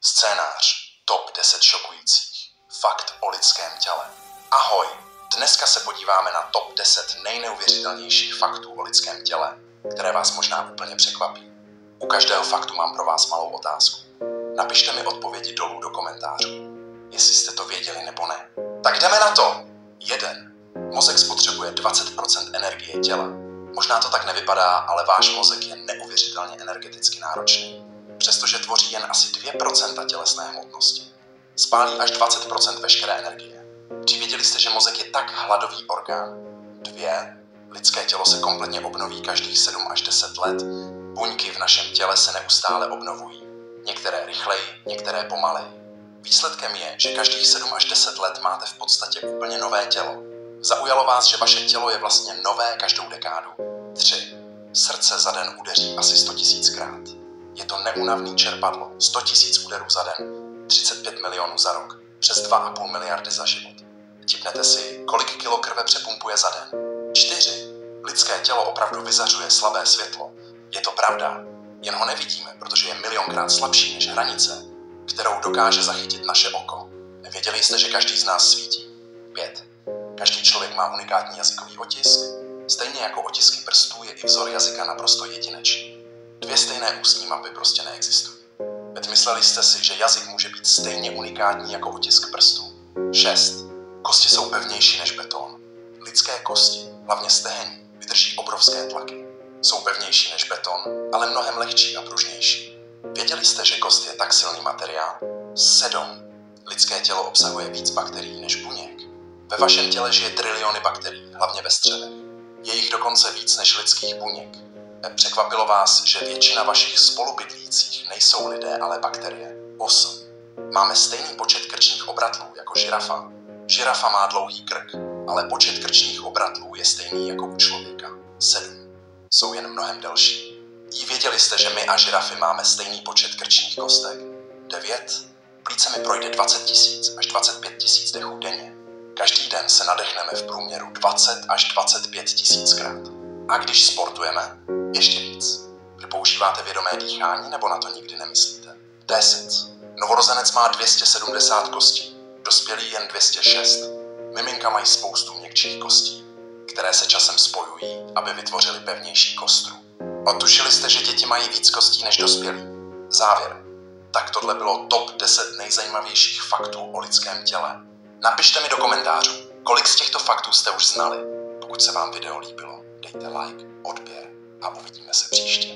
Scénář Top 10 šokujících fakt o lidském těle. Ahoj, dneska se podíváme na Top 10 nejneuvěřitelnějších faktů o lidském těle, které vás možná úplně překvapí. U každého faktu mám pro vás malou otázku. Napište mi odpovědi dolů do komentářů, jestli jste to věděli nebo ne. Tak jdeme na to! 1. Mozek spotřebuje 20% energie těla. Možná to tak nevypadá, ale váš mozek je neuvěřitelně energeticky náročný. Přestože tvoří jen asi 2% tělesné hmotnosti. Spálí až 20% veškeré energie. Či věděli jste, že mozek je tak hladový orgán? 2. Lidské tělo se kompletně obnoví každých 7 až 10 let. Buňky v našem těle se neustále obnovují. Některé rychleji, některé pomaleji. Výsledkem je, že každých 7 až 10 let máte v podstatě úplně nové tělo. Zaujalo vás, že vaše tělo je vlastně nové každou dekádu? 3. Srdce za den udeří asi 100 000krát. Je to neúnavný čerpadlo, 100 000 úderů za den, 35 milionů za rok, přes 2,5 miliardy za život. Tipnete si, kolik kilo krve přepumpuje za den? 4. Lidské tělo opravdu vyzařuje slabé světlo. Je to pravda, jen ho nevidíme, protože je milionkrát slabší než hranice, kterou dokáže zachytit naše oko. Nevěděli jste, že každý z nás svítí? 5. Každý člověk má unikátní jazykový otisk. Stejně jako otisky prstů je i vzor jazyka naprosto jedinečný. 2 stejné ústní mapy prostě neexistují. Mysleli jste si, že jazyk může být stejně unikátní jako otisk prstů? 6. Kosti jsou pevnější než beton. Lidské kosti, hlavně stehenní, vydrží obrovské tlaky. Jsou pevnější než beton, ale mnohem lehčí a pružnější. Věděli jste, že kost je tak silný materiál? 7. Lidské tělo obsahuje víc bakterií než buněk. Ve vašem těle žije triliony bakterií, hlavně ve střevech. Je jich dokonce víc než lidských buněk. Překvapilo vás, že většina vašich spolubydlících nejsou lidé, ale bakterie? 8. Máme stejný počet krčních obratlů jako žirafa. Žirafa má dlouhý krk, ale počet krčních obratlů je stejný jako u člověka. 7. Jsou jen mnohem delší. Věděli jste, že my a žirafy máme stejný počet krčních kostek? 9. Plícemi projde 20 000 až 25 000 dechů denně. Každý den se nadechneme v průměru 20 až 25 000krát. A když sportujeme, ještě víc. Vy používáte vědomé dýchání nebo na to nikdy nemyslíte? 10. Novorozenec má 270 kostí, dospělý jen 206. Miminka mají spoustu měkčích kostí, které se časem spojují, aby vytvořily pevnější kostru. Tušili jste, že děti mají víc kostí než dospělí? Závěr. Tak tohle bylo top 10 nejzajímavějších faktů o lidském těle. Napište mi do komentářů, kolik z těchto faktů jste už znali. Pokud se vám video líbilo, dejte like, odběr a uvidíme se příště.